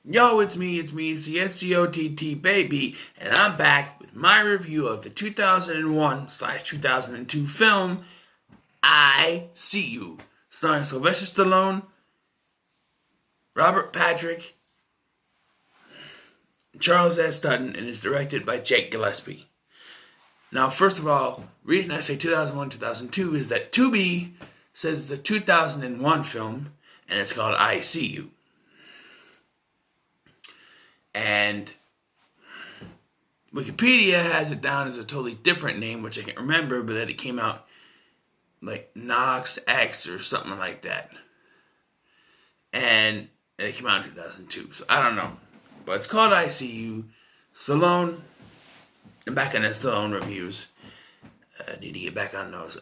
Yo, it's me, it's the SCOTT baby, and I'm back with my review of the 2001/2002 film, I See You, starring Sylvester Stallone, Robert Patrick, Charles S. Dutton, and is directed by Jake Gillespie. Now, first of all, the reason I say 2001-2002 is that Tubi says it's a 2001 film, and it's called I See You. And Wikipedia has it down as a totally different name, which I can't remember, but that it came out like Knox X or something like that. And it came out in 2002, so I don't know. But it's called I See You. Stallone, I'm back on the Stallone reviews. I need to get back on those.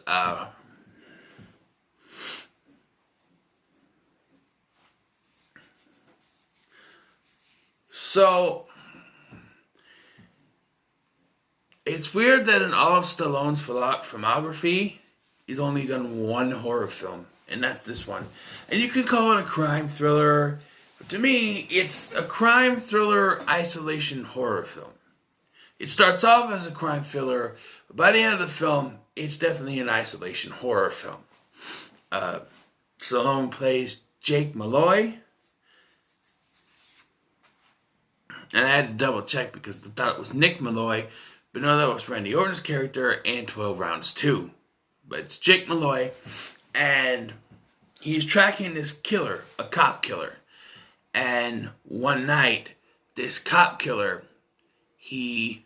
So, it's weird that in all of Stallone's filmography, he's only done one horror film, and that's this one. And you could call it a crime thriller, but to me, it's a crime thriller isolation horror film. It starts off as a crime thriller, but by the end of the film, it's definitely an isolation horror film. Stallone plays Jake Malloy. And I had to double check because I thought it was Nick Malloy, but no, that was Randy Orton's character in 12 Rounds 2. But it's Jake Malloy, and he's tracking this killer, a cop killer. And one night, this cop killer, he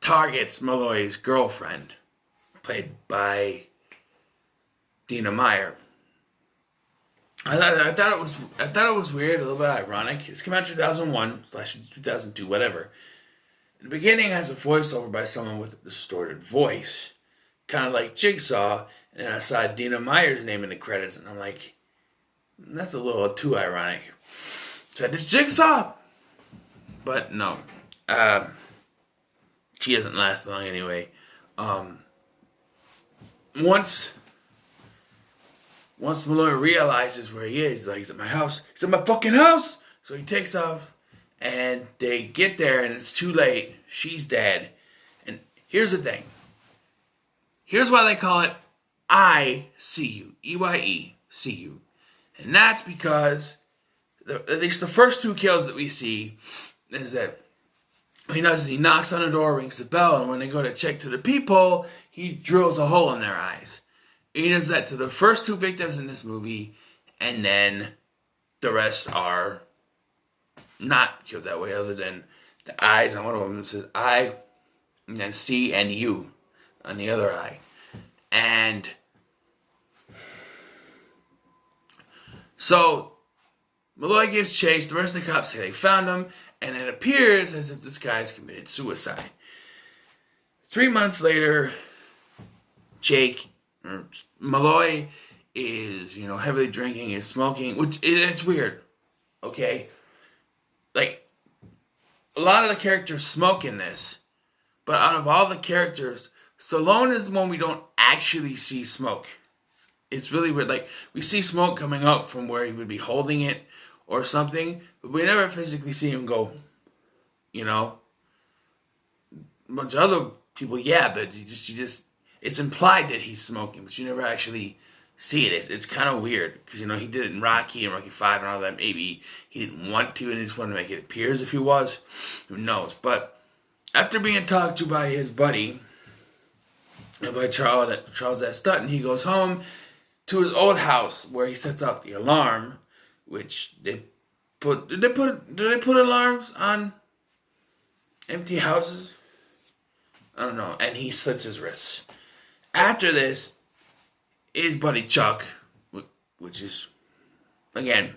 targets Malloy's girlfriend, played by Dina Meyer. I thought it was weird, a little bit ironic. It's come out 2001/2002, whatever. In the beginning, it has a voiceover by someone with a distorted voice, kind of like Jigsaw. And then I saw Dina Meyer's name in the credits, and I'm like, that's a little too ironic. So it's Jigsaw, but no, she doesn't last long anyway. Once Malloy realizes where he is, he's at my house. He's at my fucking house! So he takes off, and they get there, and it's too late. She's dead. And here's the thing. Here's why they call it I See You. E-Y-E, See You. And that's because, at least the first two kills that we see, is that what he does is he knocks on the door, rings the bell, and when they go to check to the peephole, he drills a hole in their eyes. He does that to the first two victims in this movie, and then the rest are not killed that way, other than the eyes on one of them. It says I, and then C and U on the other eye. And so Malloy gives chase. The rest of the cops say they found him, and it appears as if this guy's committed suicide. 3 months later, Malloy is, heavily drinking, is smoking, which it's weird, okay? Like, a lot of the characters smoke in this, but out of all the characters, Stallone is the one we don't actually see smoke. It's really weird. Like, we see smoke coming up from where he would be holding it or something, but we never physically see him go, A bunch of other people, yeah, but you just it's implied that he's smoking, but you never actually see it. It's kind of weird, because, he did it in Rocky and Rocky 5 and all that. Maybe he didn't want to, and he just wanted to make it appear as if he was. Who knows? But after being talked to by his buddy, by Charles S. Dutton, he goes home to his old house, where he sets off the alarm, which do they put alarms on empty houses? I don't know. And he slits his wrists. After this, his buddy Chuck, which is, again,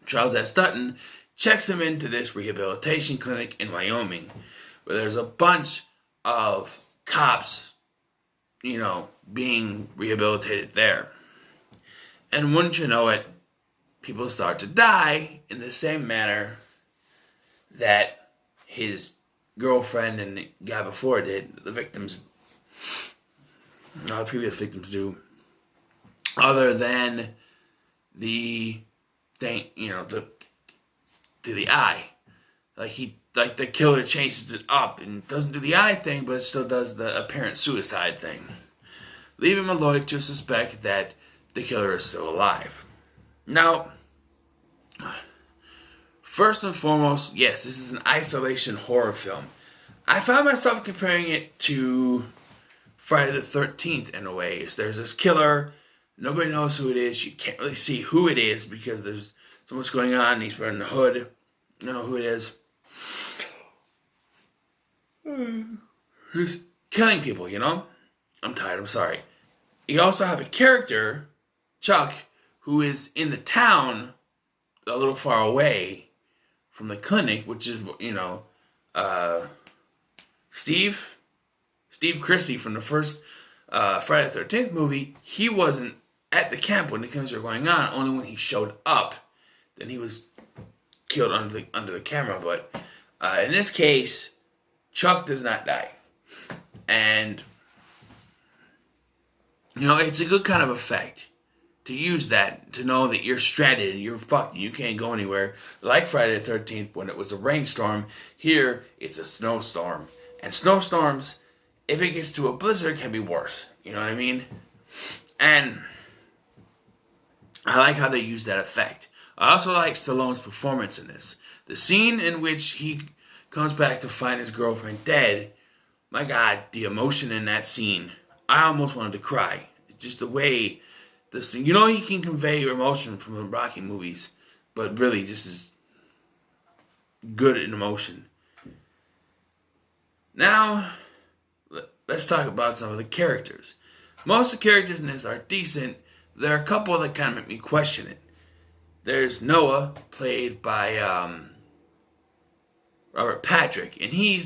Charles S. Dutton, checks him into this rehabilitation clinic in Wyoming, where there's a bunch of cops, being rehabilitated there. And wouldn't you know it, people start to die in the same manner that his girlfriend and the guy before did, the previous victims do, other than the thing, the to the eye. Like the killer chases it up and doesn't do the eye thing, but it still does the apparent suicide thing, leaving Malloy to suspect that the killer is still alive. Now, first and foremost, yes, this is an isolation horror film. I found myself comparing it to Friday the 13th in a way. There's this killer, nobody knows who it is, you can't really see who it is because there's so much going on, he's wearing the hood, you don't know who it is. He's killing people, you know? I'm tired, I'm sorry. You also have a character, Chuck, who is in the town a little far away from the clinic, which is, you know, Steve Christie from the first Friday the 13th movie. He wasn't at the camp when the killings were going on, only when he showed up. Then he was killed under the camera. But in this case, Chuck does not die. And, you know, it's a good kind of effect to use that, to know that you're stranded and you're fucked and you can't go anywhere. Like Friday the 13th when it was a rainstorm, here it's a snowstorm. And snowstorms, if it gets to a blizzard, can be worse. You know what I mean? And I like how they use that effect. I also like Stallone's performance in this. The scene in which he comes back to find his girlfriend dead, my God, the emotion in that scene, I almost wanted to cry. Just the way this thing, you know, he can convey your emotion from the Rocky movies, but really just is good in emotion. Now, let's talk about some of the characters. Most of the characters in this are decent. There are a couple that kind of make me question it. There's Noah, played by Robert Patrick, and he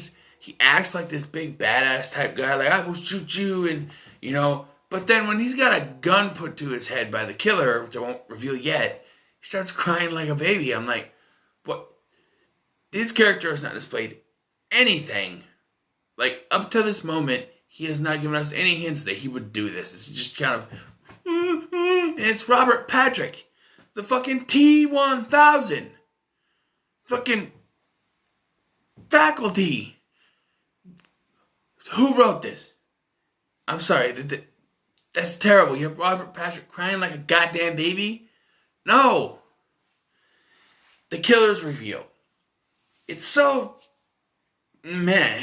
acts like this big badass type guy, like, I will shoot you, and, you know, but then when he's got a gun put to his head by the killer, which I won't reveal yet, he starts crying like a baby. I'm like, what? His character has not displayed anything. Like, up to this moment, he has not given us any hints that he would do this. It's just kind of, and it's Robert Patrick, the fucking T-1000, fucking faculty. Who wrote this? I'm sorry, that's terrible. You have Robert Patrick crying like a goddamn baby? No. The killer's reveal. It's so meh.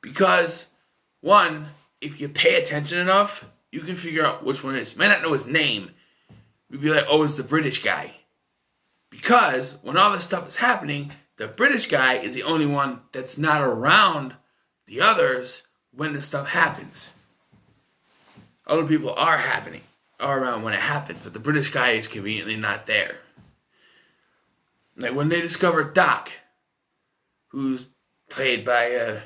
Because, one, if you pay attention enough, you can figure out which one it is. You might not know his name. You'd be like, oh, it's the British guy. Because when all this stuff is happening, the British guy is the only one that's not around the others when the stuff happens. Other people are around when it happens, but the British guy is conveniently not there. Like when they discover Doc, who's played by a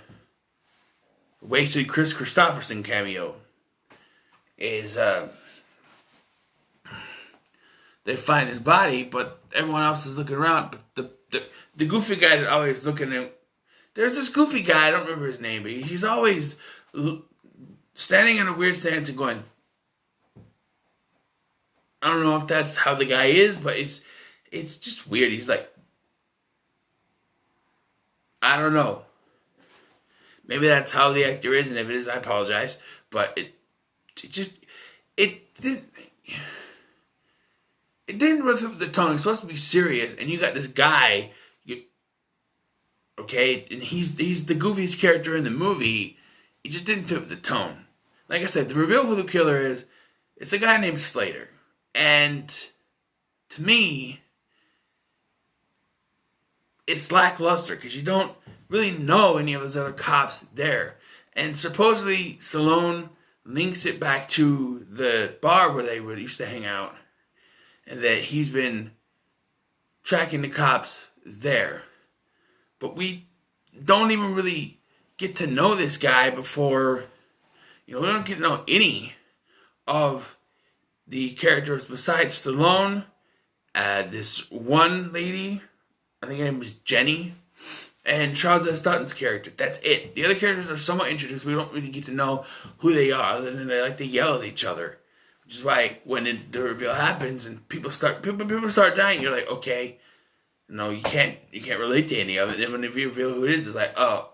wasted Chris Christopherson cameo, is they find his body, but everyone else is looking around. But the goofy guy that always looking at, there's this goofy guy, I don't remember his name, but he's always standing in a weird stance and going, I don't know if that's how the guy is, but it's just weird. He's like, I don't know. Maybe that's how the actor is, and if it is, I apologize. But it didn't really fit with the tone. It's supposed to be serious, and you got this guy, okay, and he's the goofiest character in the movie. It just didn't fit with the tone. Like I said, the reveal of who the killer is, it's a guy named Slater. And to me, it's lackluster because you don't really know any of those other cops there. And supposedly, Stallone links it back to the bar where they used to hang out, and that he's been tracking the cops there. But we don't even really get to know this guy before, we don't get to know any of the characters besides Stallone, this one lady, I think her name was Jenny, and Charles S. Dutton's character. That's it. The other characters are somewhat introduced. We don't really get to know who they are, other than they like to yell at each other. Which is why when the reveal happens and people start dying, you're like, okay, No, you can't relate to any of it. And when you reveal who it is, it's like, oh,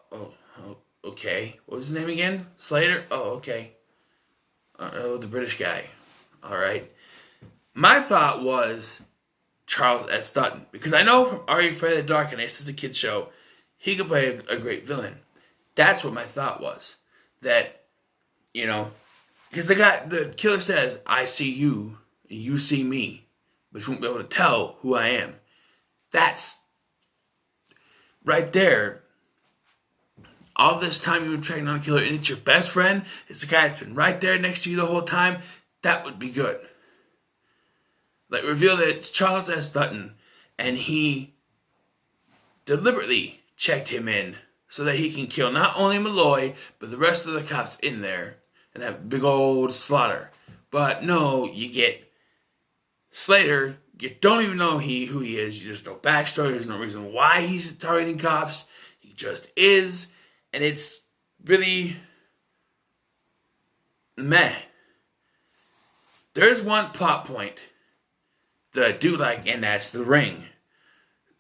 okay. What was his name again? Slater? Oh, okay. Oh, the British guy. All right. My thought was Charles S. Dutton, because I know from Are You Afraid of the Dark and This Is a Kid Show, he could play a great villain. That's what my thought was. That, because the killer says, I see you, and you see me, but you won't be able to tell who I am. That's right there. All this time you've been tracking on a killer, and it's your best friend. It's the guy that's been right there next to you the whole time. That would be good. Like, reveal that it's Charles S. Dutton, and he deliberately checked him in so that he can kill not only Malloy, but the rest of the cops in there, and have big old slaughter. But no, you get Slater. You don't even know who he is. There's no backstory. There's no reason why he's targeting cops. He just is. And it's really meh. There's one plot point that I do like, and that's the ring.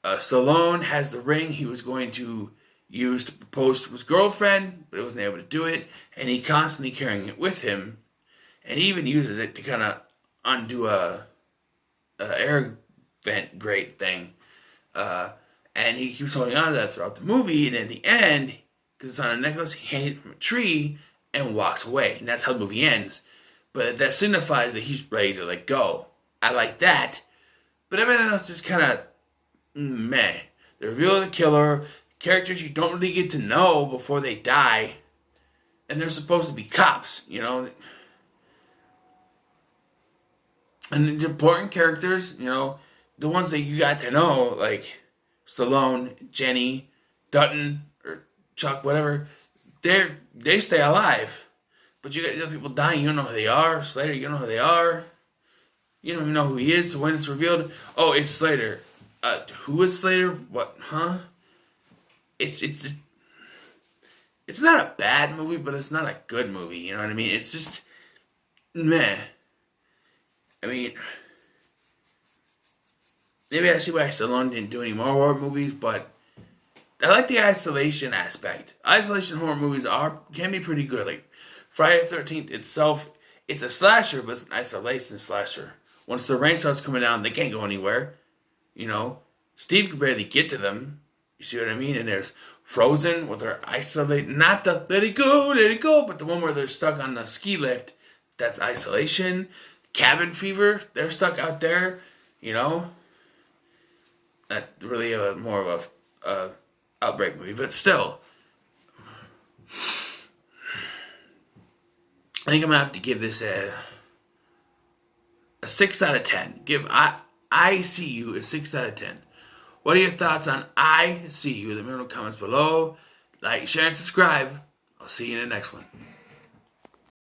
Stallone has the ring he was going to use to propose to his girlfriend, but he wasn't able to do it. And he constantly carrying it with him. And he even uses it to kind of undo a air vent grate thing, and he keeps holding on to that throughout the movie, and in the end, because it's on a necklace, he hangs it from a tree and walks away, and that's how the movie ends. But that signifies that he's ready to let go. I like that, but everything else just kind of meh. The reveal of the killer, characters you don't really get to know before they die, and they're supposed to be cops, And the important characters, the ones that you got to know, like Stallone, Jenny, Dutton, or Chuck, whatever, they stay alive. But you got other people dying, you don't know who they are. Slater, you don't know who they are. You don't even know who he is, so when it's revealed, oh, it's Slater. Who is Slater? What? Huh? It's not a bad movie, but it's not a good movie, you know what I mean? It's just meh. I mean, maybe I see why Stallone didn't do any more horror movies, but I like the isolation aspect. Isolation horror movies can be pretty good. Like Friday the 13th itself, it's a slasher, but it's an isolation slasher. Once the rain starts coming down, they can't go anywhere. Steve can barely get to them. You see what I mean? And there's Frozen, where they're isolated. Not the let it go, but the one where they're stuck on the ski lift. That's isolation. Cabin Fever, they're stuck out there, Not really more of a outbreak movie, but still. I think I'm going to have to give this a 6 out of 10. Give I See You a 6 out of 10. What are your thoughts on I See You? Let me know in the comments below. Like, share, and subscribe. I'll see you in the next one.